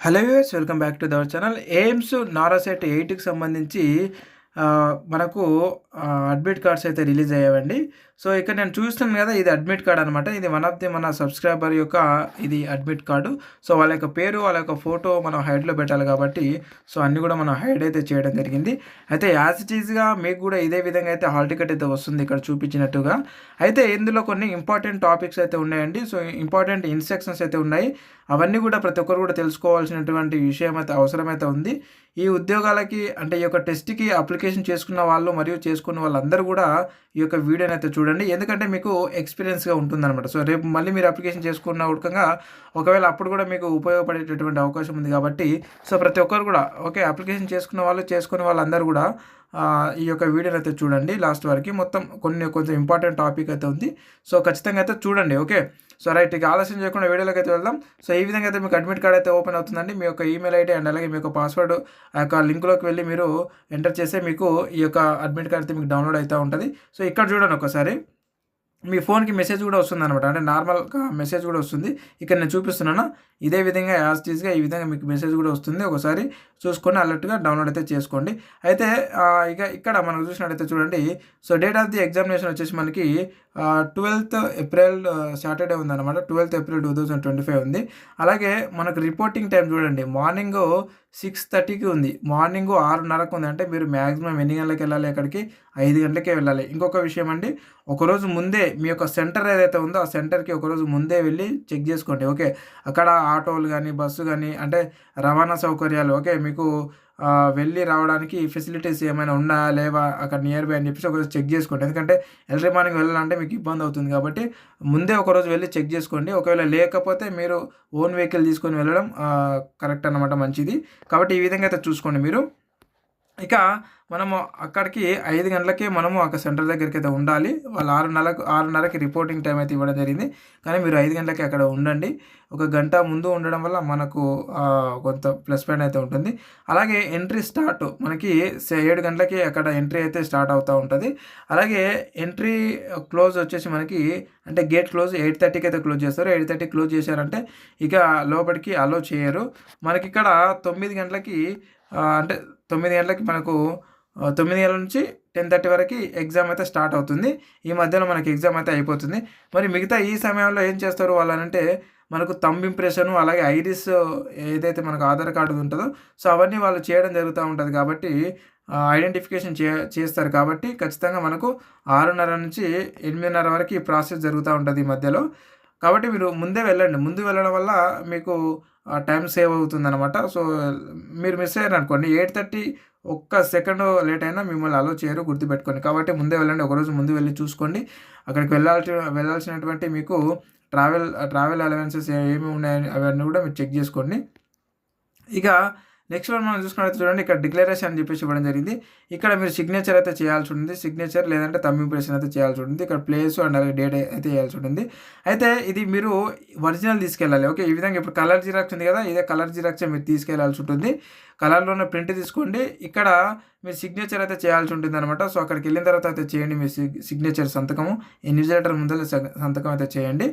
Hello viewers, welcome back to our channel. AIIMS NORCET 8కి సంబంధించి మనకు అడ్మిట్ కార్డ్స్ అయితే రిలీజ్ అయ్యావండి. సో ఇక్కడ నేను చూస్తున్నాను కదా, ఇది అడ్మిట్ కార్డ్ అనమాట. ఇది వన్ ఆఫ్ ది మన సబ్స్క్రైబర్ యొక్క ఇది అడ్మిట్ కార్డు. సో వాళ్ళ యొక్క పేరు, వాళ్ళ యొక్క ఫోటో మనం హైడ్లో పెట్టాలి కాబట్టి సో అన్నీ కూడా మనం హైడ్ అయితే చేయడం జరిగింది. అయితే యాజ్ ఇట్ ఈజ్గా మీకు కూడా ఇదే విధంగా అయితే హాల్ టికెట్ అయితే వస్తుంది ఇక్కడ చూపించినట్టుగా. అయితే ఇందులో కొన్ని ఇంపార్టెంట్ టాపిక్స్ అయితే ఉన్నాయండి. సో ఇంపార్టెంట్ ఇన్స్ట్రక్షన్స్ అయితే ఉన్నాయి. అవన్నీ కూడా ప్రతి ఒక్కరు కూడా తెలుసుకోవాల్సినటువంటి విషయం అయితే అవసరమైతే ఉంది. ఈ ఉద్యోగాలకి అంటే ఈ యొక్క టెస్ట్‌కి అప్లికేషన్ చేసుకున్న వాళ్ళు మరియు చేసుకున్న వాళ్ళందరూ కూడా ఈ యొక్క వీడియోని అయితే చూడండి. ఎందుకంటే మీకు ఎక్స్‌పీరియన్స్‌గా ఉంటుందన్నమాట. సో రేపు మళ్ళీ మీరు అప్లికేషన్ చేసుకున్న ఉడకంగా ఒకవేళ అప్పుడు కూడా మీకు ఉపయోగపడేటటువంటి అవకాశం ఉంది కాబట్టి సో ప్రతి ఒక్కరు కూడా ఓకే, అప్లికేషన్ చేసుకున్న వాళ్ళు, చేసుకునే వాళ్ళందరూ కూడా ఈ యొక్క వీడియోని అయితే చూడండి లాస్ట్ వరకు. మొత్తం కొంచెం ఇంపార్టెంట్ టాపిక్ అయితే ఉంది. సో ఖచ్చితంగా అయితే చూడండి. ఓకే, సో రైట్, ఇక ఆలస్యం చేయకుండా వీడియోలోకి అయితే వెళ్దాం. సో ఈ విధంగా అయితే మీకు అడ్మిట్ కార్డ్ అయితే ఓపెన్ అవుతుందండి. మీ యొక్క ఈమెయిల్ ఐడి అండ్ అలాగే మీ యొక్క పాస్వర్డ్ ఆ యొక్క లింక్లోకి వెళ్ళి మీరు ఎంటర్ చేస్తే మీకు ఈ యొక్క అడ్మిట్ కార్డ్ అయితే మీకు డౌన్లోడ్ అవుతూ ఉంటుంది. సో ఇక్కడ చూడండి ఒకసారి, మీ ఫోన్కి మెసేజ్ కూడా వస్తుంది అనమాట. అంటే నార్మల్గా మెసేజ్ కూడా వస్తుంది. ఇక్కడ నేను చూపిస్తున్నాను. ఇదే విధంగా యాజ్ టీజ్గా ఈ విధంగా మీకు మెసేజ్ కూడా వస్తుంది. ఒకసారి చూసుకొని అలర్ట్గా డౌన్లోడ్ అయితే చేసుకోండి. అయితే ఇక ఇక్కడ మనకు చూసినట్టయితే చూడండి. So date of the examination వచ్చేసి మనకి 12th ఏప్రిల్ సాటర్డే ఉందన్నమాట. 12th ఏప్రిల్ 2025 ఉంది. అలాగే మనకు రిపోర్టింగ్ టైం చూడండి, మార్నింగ్ 6:30కి ఉంది. మార్నింగ్ 6:30కు ఉంది. అంటే మీరు మ్యాక్సిమం ఎన్ని గంటలకు వెళ్ళాలి అక్కడికి? 5 గంటలకే వెళ్ళాలి. ఇంకొక విషయం అండి, ఒకరోజు ముందే మీ యొక్క సెంటర్ ఏదైతే ఉందో ఆ సెంటర్కి ఒకరోజు ముందే వెళ్ళి చెక్ చేసుకోండి. ఓకే, అక్కడ ఆటోలు కానీ, బస్సు కానీ, అంటే రవాణా సౌకర్యాలు ఓకే, మీకు వెళ్ళి రావడానికి ఫెసిలిటీస్ ఏమైనా ఉన్నాయా లేవా అక్కడ నియర్ బై అని చెప్పేసి ఒకరోజు చెక్ చేసుకోండి. ఎందుకంటే ఎర్లీ మార్నింగ్ వెళ్ళాలంటే మీకు ఇబ్బంది అవుతుంది కాబట్టి ముందే ఒకరోజు వెళ్ళి చెక్ చేసుకోండి. ఒకవేళ లేకపోతే మీరు ఓన్ వెహికల్ తీసుకొని వెళ్ళడం కరెక్ట్ అనమాట, మంచిది. కాబట్టి ఈ విధంగా అయితే చూసుకోండి మీరు. ఇక మనము అక్కడికి 5 గంటలకే మనము అక్కడ సెంటర్ దగ్గరికి అయితే ఉండాలి. వాళ్ళు 6:30కి రిపోర్టింగ్ టైం అయితే ఇవ్వడం జరిగింది. కానీ మీరు 5 గంటలకి అక్కడ ఉండండి. ఒక గంట ముందు ఉండడం వల్ల మనకు కొంత ప్లస్ పాయింట్ అయితే ఉంటుంది. అలాగే ఎంట్రీ స్టార్ట్ మనకి 7 గంటలకి అక్కడ ఎంట్రీ అయితే స్టార్ట్ అవుతూ ఉంటుంది. అలాగే ఎంట్రీ క్లోజ్ వచ్చేసి మనకి అంటే గేట్ క్లోజ్ 8:30కి అయితే క్లోజ్ చేస్తారు. 8:30కి క్లోజ్ చేశారంటే ఇక లోపలికి అలో చేయరు. మనకి ఇక్కడ 9 గంటలకి అంటే 9 గంటలకి మనకు 9 గంటల నుంచి 10:30 వరకు ఎగ్జామ్ అయితే స్టార్ట్ అవుతుంది. ఈ మధ్యలో మనకి ఎగ్జామ్ అయితే అయిపోతుంది. మరి మిగతా ఈ సమయంలో ఏం చేస్తారు వాళ్ళనంటే మనకు థంబ్ ఇంప్రెషను, అలాగే ఐరిస్ ఏదైతే మనకు ఆధార్ కార్డు ఉంటుందో సో అవన్నీ వాళ్ళు చేయడం జరుగుతూ ఉంటుంది. కాబట్టి ఐడెంటిఫికేషన్ చేస్తారు. కాబట్టి ఖచ్చితంగా మనకు 6:30 నుంచి 8:30 వరకు ఈ ప్రాసెస్ జరుగుతూ ఉంటుంది ఈ మధ్యలో. కాబట్టి మీరు ముందే వెళ్ళండి. ముందు వెళ్ళడం వల్ల మీకు టైం సేవ్ అవుతుందనమాట. సో మీరు మిస్ అయ్యారనుకోండి, 8:30 ఒక్క సెకండ్ లేట్ అయినా మిమ్మల్ని అలో చేయరు, గుర్తుపెట్టుకోండి. కాబట్టి ముందే వెళ్ళండి. ఒకరోజు ముందు వెళ్ళి చూసుకోండి. అక్కడికి వెళ్ళాల్సినటువంటి మీకు ట్రావెల్ అలవెన్సెస్ ఏమి ఉన్నాయని అవన్నీ కూడా మీరు చెక్ చేసుకోండి. ఇక నెక్స్ట్ వన్ మనం చూసుకున్నట్లయితే చూడండి, ఇక్కడ డిక్లరేషన్ అని చెప్పేసి ఇవ్వడం జరిగింది. ఇక్కడ మీరు సిగ్నేచర్ అయితే చేయాల్సి ఉంటుంది. సిగ్నేచర్ లేదంటే థంబ్ ఇంప్రెషన్ అయితే చేయాల్సి ఉంటుంది. ఇక్కడ ప్లేస్ అండ్ అలాగే డేట్ అయితే వేయాల్సి ఉంటుంది. అయితే ఇది మీరు ఒరిజినల్ తీసుకెళ్ళాలి. ఓకే, ఈ విధంగా ఇప్పుడు కలర్ జిరాక్స్ ఉంది కదా, ఇదే కలర్ జిరాక్సే మీరు తీసుకెళ్లాల్సి ఉంటుంది. కలర్లోనే ప్రింట్ తీసుకోండి. ఇక్కడ మీరు సిగ్నేచర్ అయితే చేయాల్సి ఉంటుంది అనమాట. సో అక్కడికి వెళ్ళిన తర్వాత అయితే చేయండి మీ సిగ్నేచర్ సంతకము. ఇన్విజిలేటర్ ముందర సంతకం అయితే చేయండి.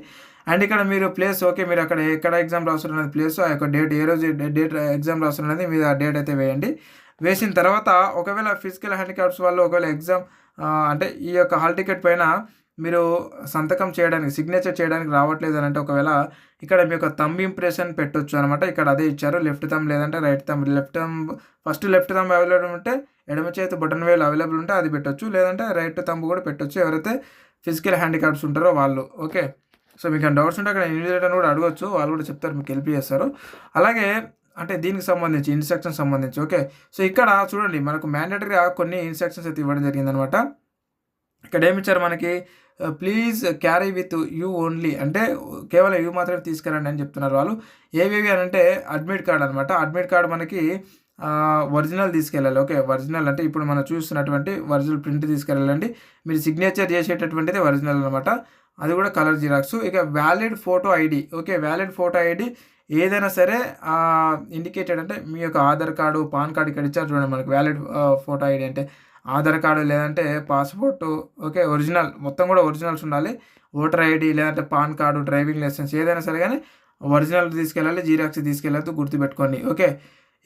అండ్ ఇక్కడ మీరు ప్లేస్ ఓకే, మీరు అక్కడ ఎక్కడ ఎగ్జామ్ రాస్తున్నది ప్లేస్, ఆ యొక్క డేట్ ఏ రోజు డేట్ ఎగ్జామ్ రాస్తున్నది మీరు ఆ డేట్ అయితే వేయండి. వేసిన తర్వాత ఒకవేళ ఫిజికల్ హ్యాండిక్యాప్స్ వాళ్ళు ఒకవేళ ఎగ్జామ్ అంటే ఈ యొక్క హాల్ టికెట్ పైన మీరు సంతకం చేయడానికి, సిగ్నేచర్ చేయడానికి రావట్లేదు అని అంటే ఒకవేళ ఇక్కడ మీ యొక్క థంబ్ ఇంప్రెషన్ పెట్టొచ్చు అనమాట. ఇక్కడ అదే ఇచ్చారు, లెఫ్ట్ థంబ్ లేదంటే right thumb. First left thumb available ఉంటే, ఎడమ చేతి బటన్ వేలు అవైలబుల్ ఉంటే అది పెట్టొచ్చు, లేదంటే రైట్ థంబ్ కూడా పెట్టొచ్చు ఎవరైతే ఫిజికల్ హ్యాండిక్యాప్స్ ఉంటారో వాళ్ళు. ఓకే, సో మీకు డౌట్స్ ఉంటే అక్కడ ఇన్విజిలేటర్ని కూడా అడగొచ్చు, వాళ్ళు కూడా చెప్తారు, మీకు హెల్ప్ చేస్తారు. అలాగే అంటే దీనికి సంబంధించి ఇన్స్ట్రక్షన్స్ సంబంధించి ఓకే. సో ఇక్కడ చూడండి మనకు మ్యాండేటరీగా కొన్ని ఇన్స్ట్రక్షన్స్ అయితే ఇవ్వడం జరిగిందనమాట. ఇక్కడ ఏమి ఇచ్చారు మనకి, please carry with you only, అంటే కేవలం యూ మాత్రమే తీసుకురండి అని చెప్తున్నారు వాళ్ళు. ఏవేవి అని అంటే అడ్మిట్ కార్డ్ అనమాట. అడ్మిట్ కార్డ్ మనకి ఒరిజినల్ తీసుకెళ్ళాలి. ఓకే, ఒరిజినల్ అంటే ఇప్పుడు మనం చూస్తున్నటువంటి ఒరిజినల్ ప్రింట్ తీసుకెళ్ళాలండి. మీరు సిగ్నేచర్ చేసేటటువంటిది ఒరిజినల్ అనమాట, అది కూడా కలర్ జిరాక్స్. ఇక valid photo ID. Okay, valid photo ID ఏదైనా సరే ఇండికేటెడ్ అంటే మీ యొక్క ఆధార్ కార్డు, పాన్ కార్డు ఇక్కడ ఇచ్చారు చూడండి మనకి. వ్యాలిడ్ ఫోటో ఐడి అంటే ఆధార్ కార్డు లేదంటే పాస్పోర్టు, ఓకే, ఒరిజినల్ మొత్తం కూడా ఒరిజినల్స్ ఉండాలి. ఓటర్ ఐడి లేదంటే పాన్ కార్డు, డ్రైవింగ్ లైసెన్స్ ఏదైనా సరే కానీ ఒరిజినల్ తీసుకెళ్ళాలి, జీరాక్స్ తీసుకెళ్ళొద్దు, గుర్తుపెట్టుకోండి. ఓకే.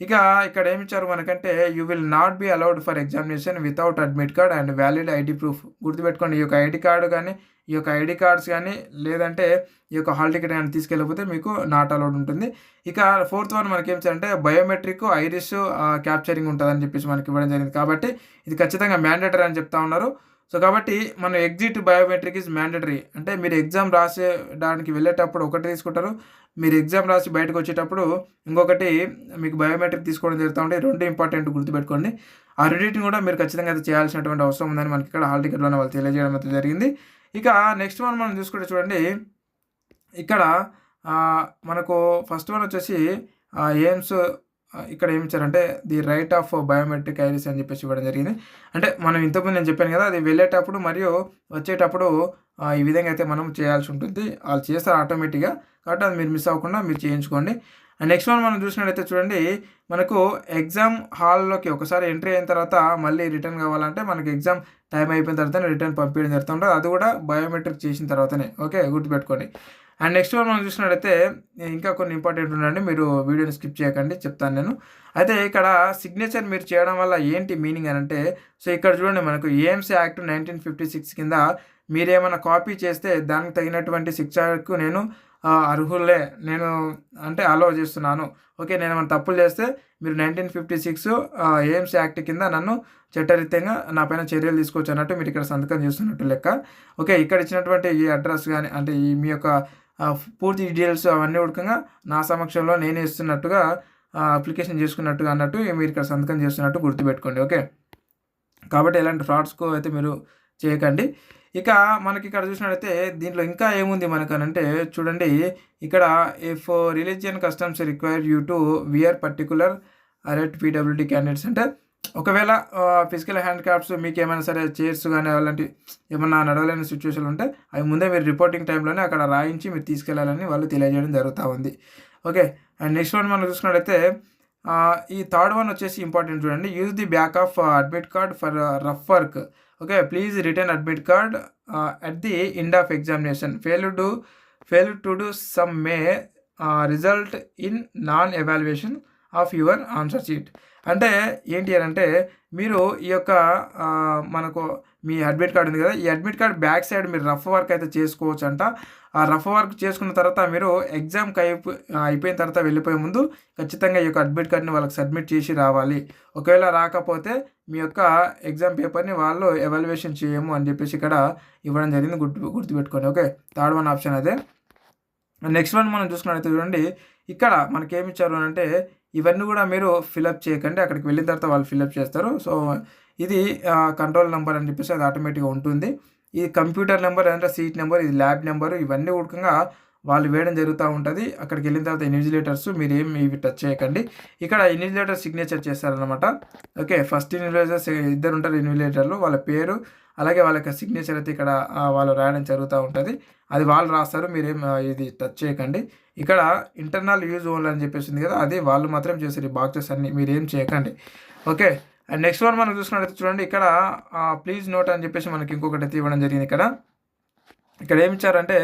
ఇక ఇక్కడ ఏమిచ్చారు మనకంటే, you will not be allowed for examination without admit card and valid ID proof. గుర్తుపెట్టుకోండి. ఈ యొక్క ఐడి కార్డు కానీ, ఈ యొక్క ఐడి కార్డ్స్ కానీ, లేదంటే ఈ యొక్క హాల్ టికెట్ కానీ తీసుకెళ్ళకపోతే మీకు నాట్ అలౌడ్ ఉంటుంది. ఇక ఫోర్త్ వన్ మనకి ఏం చేయాలంటే, బయోమెట్రిక్, ఐరిస్ క్యాప్చరింగ్ ఉంటుందని చెప్పేసి మనకి ఇవ్వడం జరిగింది. కాబట్టి ఇది ఖచ్చితంగా మ్యాండేటరీ అని చెప్తా ఉన్నారు. సో కాబట్టి మనం ఎగ్జిట్ బయోమెట్రిక్ ఈజ్ మ్యాండేటరీ. అంటే మీరు ఎగ్జామ్ రాసేదానికి వెళ్ళేటప్పుడు ఒకటి తీసుకుంటారు, మీరు ఎగ్జామ్ రాసి బయటకు వచ్చేటప్పుడు ఇంకొకటి మీకు బయోమెట్రిక్ తీసుకోవడం జరుగుతూ ఉంటాయి. రెండు ఇంపార్టెంట్, గుర్తుపెట్టుకోండి. ఆ రెండింటిని కూడా మీరు ఖచ్చితంగా అయితే చేయాల్సినటువంటి అవసరం ఉందని మనకి ఇక్కడ హాల్ టికెట్లోనే వాళ్ళు తెలియజేయడం అయితే జరిగింది. ఇక నెక్స్ట్ వన్ మనం చూసుకుంటే చూడండి, ఇక్కడ మనకు ఫస్ట్ వన్ వచ్చేసి ఎయిమ్స్ ఇక్కడ ఏమి ఇచ్చారంటే, the right of biometric iris అని చెప్పేసి ఇవ్వడం జరిగింది. అంటే మనం ఇంతకుముందు నేను చెప్పాను కదా, అది వెళ్ళేటప్పుడు మరియు వచ్చేటప్పుడు ఈ విధంగా అయితే మనం చేయాల్సి ఉంటుంది. వాళ్ళు చేస్తారు ఆటోమేటిక్గా. కాబట్టి అది మీరు మిస్ అవ్వకుండా మీరు చేయించుకోండి. అండ్ నెక్స్ట్ వన్ మనం చూసినట్టయితే చూడండి, మనకు ఎగ్జామ్ హాల్లోకి ఒకసారి ఎంట్రీ అయిన తర్వాత మళ్ళీ రిటర్న్ కావాలంటే మనకి ఎగ్జామ్ టైం అయిపోయిన తర్వాత రిటర్న్ పంపించడం జరుగుతుంటుంది. అది కూడా బయోమెట్రిక్ చేసిన తర్వాతనే. ఓకే, గుర్తుపెట్టుకోండి. అండ్ నెక్స్ట్ వన్ మనం చూసినట్టయితే ఇంకా కొన్ని ఇంపార్టెంట్ ఉండండి, మీరు వీడియోని స్కిప్ చేయకండి, చెప్తాను నేను. అయితే ఇక్కడ సిగ్నేచర్ మీరు చేయడం వల్ల ఏంటి మీనింగ్ అని అంటే, సో ఇక్కడ చూడండి, మనకు ఎయిమ్స్ యాక్ట్ 1956 కింద మీరేమైనా కాపీ చేస్తే దానికి తగినటువంటి శిక్షకు నేను అర్హులే, నేను అంటే అలౌ చేస్తున్నాను. ఓకే, నేను ఏమైనా తప్పులు చేస్తే మీరు 1956 ఎయిమ్స్ యాక్ట్ కింద నన్ను చట్టరీత్యంగా నా పైన చర్యలు తీసుకోవచ్చు అన్నట్టు మీరు ఇక్కడ సంతకం చేస్తున్నట్టు లెక్క. ఓకే, ఇక్కడ ఇచ్చినటువంటి ఈ అడ్రస్ కానీ, అంటే ఈ మీ యొక్క పూర్తి డీటెయిల్స్ అవన్నీ ఉడకంగా నా సమక్షంలో నేనే ఇస్తున్నట్టుగా అప్లికేషన్ చేసుకున్నట్టుగా అన్నట్టు మీరు ఇక్కడ సంతకం చేస్తున్నట్టు గుర్తుపెట్టుకోండి. ఓకే, కాబట్టి ఎలాంటి ఫ్రాడ్స్కు అయితే మీరు చేయకండి. ఇక మనకి ఇక్కడ చూసినట్టయితే దీంట్లో ఇంకా ఏముంది మనకనంటే చూడండి, ఇక్కడ if religion customs require you to wear particular అరెట్ పీడబ్ల్యూడీ క్యాండిడేట్స్, అంటే ఒకవేళ ఫిజికల్ హ్యాండిక్రాఫ్ట్స్ మీకు ఏమైనా సరే చైర్స్ కానీ అలాంటి ఏమన్నా నడవలేని సిచ్యువేషన్లు ఉంటే అవి ముందే మీరు రిపోర్టింగ్ టైంలోనే అక్కడ రాయించి మీరు తీసుకెళ్లాలని వాళ్ళు తెలియజేయడం జరుగుతూ ఉంది. ఓకే, అండ్ నెక్స్ట్ వన్ మనం చూసుకున్నట్టయితే ఈ థర్డ్ వన్ వచ్చేసి ఇంపార్టెంట్ చూడండి, use the back of admit card for rough work. Okay, please return admit card at the end of examination. Fail to do some may result in non evaluation of your answer sheet. అంటే ఏంటి అని అంటే, మీరు ఈ యొక్క మనకు మీ admit card ఉంది కదా, ఈ అడ్మిట్ కార్డ్ బ్యాక్ సైడ్ మీరు రఫ్ వర్క్ అయితే చేసుకోవచ్చు అంట. ఆ రఫ్ వర్క్ చేసుకున్న తర్వాత మీరు ఎగ్జామ్కి అయిపోయిన తర్వాత వెళ్ళిపోయే ముందు ఖచ్చితంగా ఈ యొక్క అడ్మిట్ కార్డ్ని వాళ్ళకి సబ్మిట్ చేసి రావాలి. ఒకవేళ రాకపోతే మీ యొక్క ఎగ్జామ్ పేపర్ని వాళ్ళు ఎవాల్యుయేషన్ చేయము అని చెప్పేసి ఇక్కడ ఇవ్వడం జరిగింది. గుర్తుపెట్టుకోండి. ఓకే, థర్డ్ వన్ ఆప్షన్ అదే. నెక్స్ట్ వన్ మనం చూసుకున్నట్లయితే చూడండి, ఇక్కడ మనకేమి ఇచ్చారు అని అంటే, ఇవన్నీ కూడా మీరు ఫిలప్ చేయకండి, అక్కడికి వెళ్ళిన తర్వాత వాళ్ళు ఫిలప్ చేస్తారు. సో ఇది కంట్రోల్ నెంబర్ అని చెప్పేసి అది ఆటోమేటిక్గా ఉంటుంది. ఇది కంప్యూటర్ నెంబర్, అంటే సీట్ నెంబర్, ఇది ల్యాబ్ నెంబరు, ఇవన్నీ ఉడకంగా వాళ్ళు వేయడం జరుగుతూ ఉంటుంది. అక్కడికి వెళ్ళిన తర్వాత ఇన్విజిలేటర్స్ మీరు ఇవి టచ్ చేయకండి. ఇక్కడ ఇన్విజిలేటర్ సిగ్నేచర్ చేస్తారనమాట. ఓకే, ఫస్ట్ ఇన్విజిలేటర్స్ ఇద్దరు ఉంటారు ఇన్విజిలేటర్లు, వాళ్ళ పేరు అలాగే వాళ్ళ యొక్క సిగ్నేచర్ అయితే ఇక్కడ వాళ్ళు రాయడం జరుగుతూ ఉంటుంది. అది వాళ్ళు రాస్తారు, మీరేం ఇది టచ్ చేయకండి. ఇక్కడ ఇంటర్నల్ యూజ్ ఓన్లీ అని చెప్పేసింది కదా, అది వాళ్ళు మాత్రం చేస్తారు. ఈ బాక్సెస్ అన్ని మీరేం చేయకండి. ఓకే, అండ్ నెక్స్ట్ వన్ మనం చూసుకున్నట్టయితే చూడండి, ఇక్కడ ప్లీజ్ నోట్ అని చెప్పేసి మనకి ఇంకొకటి అయితే ఇవ్వడం జరిగింది. ఇక్కడ ఏమి ఇచ్చారంటే,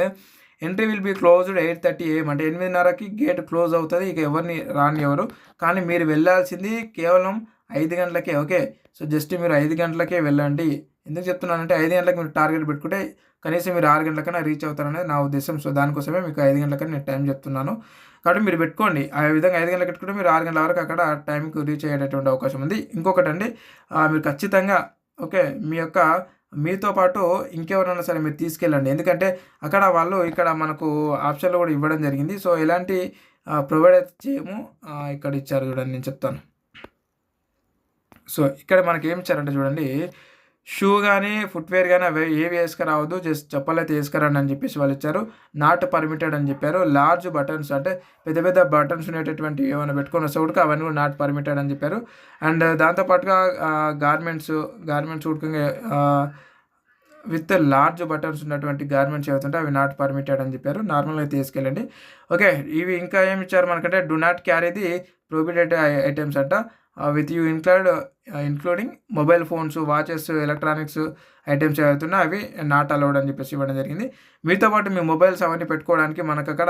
entry will be closed 8:30 AM, అంటే 8:30కి గేట్ క్లోజ్ అవుతుంది. ఇక ఎవరిని రానివ్వరు, కానీ మీరు వెళ్ళాల్సింది కేవలం 5 గంటలకే. ఓకే, సో జస్ట్ మీరు 5 గంటలకే వెళ్ళండి. ఎందుకు చెప్తున్నానంటే 5 గంటలకు మీరు టార్గెట్ పెట్టుకుంటే కనీసం మీరు 6 గంటలకన్నా రీచ్ అవుతారనేది నా ఉద్దేశం. సో దానికోసమే మీకు 5 గంటలకన్నా నేను టైం చెప్తున్నాను. కాబట్టి మీరు పెట్టుకోండి, ఆ విధంగా 5 గంటలకు పెట్టుకుంటే మీరు 6 గంటల వరకు అక్కడ టైంకి రీచ్ అయ్యేటటువంటి అవకాశం ఉంది. ఇంకొకటి అండి, మీరు ఖచ్చితంగా ఓకే మీతో పాటు ఇంకెవరైనా సరే మీరు తీసుకెళ్ళండి. ఎందుకంటే అక్కడ వాళ్ళు ఇక్కడ మనకు ఆప్షన్లో కూడా ఇవ్వడం జరిగింది. సో ఎలాంటి ప్రొవైడ్ అయితే చేయము, ఇక్కడ ఇచ్చారు చూడండి, నేను చెప్తాను. సో ఇక్కడ మనకి ఏమి ఇచ్చారంటే చూడండి, షూ కానీ ఫుట్వేర్ కానీ అవి ఏవి వేసుకురావద్దు, జస్ట్ చెప్పలు అయితే వేసుకురండి అని చెప్పేసి వాళ్ళు ఇచ్చారు. నాట్ పర్మిటెడ్ అని చెప్పారు. లార్జ్ బటన్స్, అంటే పెద్ద పెద్ద బటన్స్ ఉండేటటువంటి ఏమైనా పెట్టుకొని వస్తే కూడా అవన్నీ కూడా నాట్ పర్మిటెడ్ అని చెప్పారు. అండ్ దాంతోపాటుగా గార్మెంట్స్ ఉడకంగా విత్ లార్జ్ బటన్స్ ఉన్నటువంటి గార్మెంట్స్ ఏవైతుంటే అవి నాట్ పర్మిటెడ్ అని చెప్పారు. నార్మల్గా తీసుకెళ్ళండి. ఓకే, ఇవి ఇంకా ఏమి ఇచ్చారు మనకంటే, do not carry the prohibited items అంట. With you including mobile phones, watches, electronics items ఏవైతున్నా అవి నాట్ అలౌడ్ అని చెప్పేసి ఇవ్వడం జరిగింది. మీతో పాటు మీ మొబైల్స్ అవన్నీ పెట్టుకోవడానికి మనకక్కడ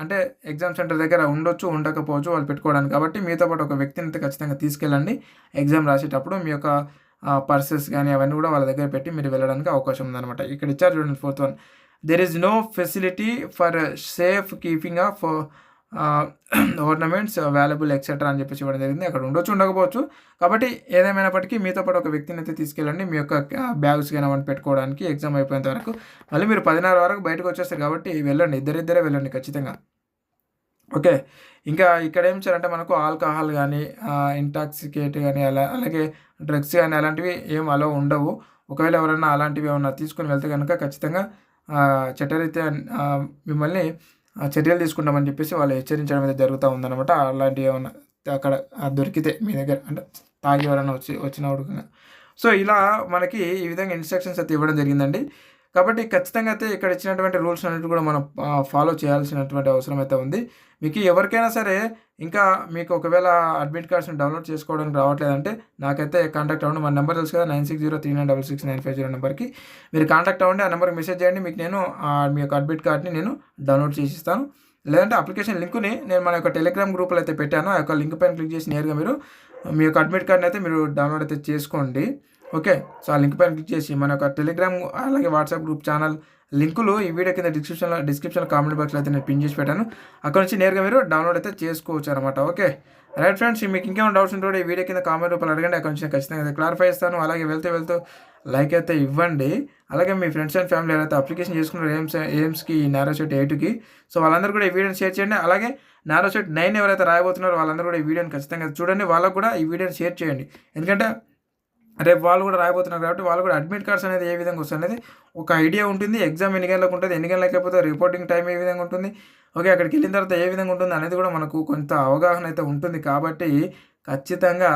అంటే ఎగ్జామ్ సెంటర్ దగ్గర ఉండొచ్చు, ఉండకపోవచ్చు వాళ్ళు పెట్టుకోవడానికి. కాబట్టి మీతో పాటు ఒక వ్యక్తిని అయితే ఖచ్చితంగా తీసుకెళ్ళండి. ఎగ్జామ్ రాసేటప్పుడు మీ యొక్క పర్సెస్ కానీ అవన్నీ కూడా వాళ్ళ దగ్గర పెట్టి మీరు వెళ్ళడానికి అవకాశం ఉందన్నమాట. ఇక్కడ ఇచ్చారు చూడండి 4th one. There is no facility for safe keeping of ornaments valuable etcetera అని చెప్పేసి ఇవ్వడం జరిగింది. అక్కడ ఉండొచ్చు, ఉండకపోవచ్చు. కాబట్టి ఏదేమైనప్పటికీ మీతో పాటు ఒక వ్యక్తిని అయితే తీసుకెళ్ళండి మీ యొక్క బ్యాగ్స్ కానీ అవన్నీ పెట్టుకోవడానికి ఎగ్జామ్ అయిపోయేంత వరకు. మళ్ళీ మీరు 10:30 వరకు బయటకు వచ్చేస్తారు కాబట్టి వెళ్ళండి, ఇద్దరిద్దరే వెళ్ళండి ఖచ్చితంగా. ఓకే. ఇంకా ఇక్కడ ఏం చేయాలంటే మనకు ఆల్కహాల్ గానీ, ఇంటాక్సికేట్ గానీ అలాగే డ్రగ్స్ గానీ అలాంటివి ఏం అలో ఉండవు. ఒకవేళ ఎవరైనా అలాంటివి ఏమన్నా తీసుకొని వెళ్తే గనుక ఖచ్చితంగా చట్టరీత్యా మిమ్మల్ని చర్యలు తీసుకుంటామని చెప్పేసి వాళ్ళు హెచ్చరించడం అయితే జరుగుతూ ఉందన్నమాట. అలాంటివి ఏమన్నా అక్కడ దొరికితే మీ దగ్గర అంటే తాగి ఎవరైనా వచ్చినప్పుడు. సో ఇలా మనకి ఈ విధంగా ఇన్స్ట్రక్షన్స్ అయితే ఇవ్వడం జరిగిందండి. కాబట్టి ఖచ్చితంగా అయితే ఇక్కడ ఇచ్చినటువంటి రూల్స్ అన్నిటి కూడా మనం ఫాలో చేయాల్సినటువంటి అవసరం అయితే ఉంది. మీకు ఎవరికైనా సరే ఇంకా మీకు ఒకవేళ అడ్మిట్ కార్డ్స్ని డౌన్లోడ్ చేసుకోవడానికి రావట్లేదంటే నాకైతే కాంటాక్ట్ అవ్వండి. మన నెంబర్ తెలుసు కదా, 9603966950 నెంబర్కి మీరు కాంటాక్ట్ అవ్వండి. ఆ నెంబర్కి మెసేజ్ చేయండి. మీకు నేను మీ యొక్క అడ్మిట్ కార్డ్ని నేను డౌన్లోడ్ చేసి ఇస్తాను. లేదంటే అప్లికేషన్ లింకుని నేను మన యొక్క టెలిగ్రామ్ గ్రూప్లో అయితే పెట్టాను. ఆ యొక్క లింక్ పైన క్లిక్ చేసి నేరుగా మీరు మీ యొక్క అడ్మిట్ కార్డ్ని అయితే మీరు డౌన్లోడ్ అయితే చేసుకోండి. ఓకే. సో ఆ లింక్ పైన క్లిక్ చేసి మన యొక్క టెలిగ్రామ్ అలాగే వాట్సాప్ గ్రూప్ ఛానల్ లింకులు ఈ వీడియో కింద డిస్క్రిప్షన్లో కామెంట్ బాక్స్లో అయితే నేను పిన్ చేసి పెట్టాను. అక్కడ నుంచి నేరుగా మీరు డౌన్లోడ్ అయితే చేసుకోవచ్చు అనమాట. ఓకే రైట్ ఫ్రెండ్స్, మీకు ఇంకేమైనా డౌట్స్ ఉంటే ఈ వీడియో కింద కామెంట్ రూపంలో అడగండి. అక్కడ నుంచి ఖచ్చితంగా క్లారిఫై చేస్తాను. అలాగే వెళ్తూ లైక్ అయితే ఇవ్వండి. అలాగే మీ ఫ్రెండ్స్ అండ్ ఫ్యామిలీ ఎవరైతే అప్లికేషన్ చేసుకున్నారు ఎయిమ్స్కి నారోసెట్ 8కి, సో వాళ్ళందరూ కూడా ఈ వీడియోని షేర్ చేయండి. అలాగే నారోసెట్ 9 ఎవరైతే రాయబోతున్నారో వాళ్ళందరూ కూడా ఈ వీడియోని ఖచ్చితంగా చూడండి. వాళ్ళకు కూడా ఈ వీడియోని షేర్ చేయండి. ఎందుకంటే రేపు వాళ్ళు కూడా రాయబోతున్నారు కాబట్టి వాళ్ళు కూడా అడ్మిట్ కార్డ్స్ అనేది ఏ విధంగా వస్తుంది అనేది ఒక ఐడియా ఉంటుంది. ఎగ్జామ్ ఎన్ని గంటలకు ఉంటుంది, ఎన్ని గంటలకు అయిపోతే రిపోర్టింగ్ టైం ఏ విధంగా ఉంటుంది, ఓకే అక్కడికి వెళ్ళిన తర్వాత ఏ విధంగా ఉంటుంది అనేది కూడా మనకు కొంత అవగాహన అయితే ఉంటుంది. కాబట్టి ఖచ్చితంగా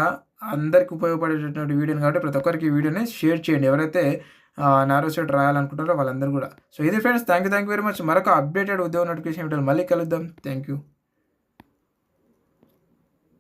అందరికి ఉపయోగపడేటటువంటి వీడియోని కాబట్టి ప్రతి ఒక్కరికి ఈ వీడియోని షేర్ చేయండి ఎవరైతే నారోసెట్ రాయాలనుకుంటారో వాళ్ళందరూ కూడా. సో ఇది friends, thank you very much. మరొక అప్డేటెడ్ ఉద్యోగ నోటిఫికేషన్ వీడియోలో మళ్ళీ కలుద్దాం. Thank you.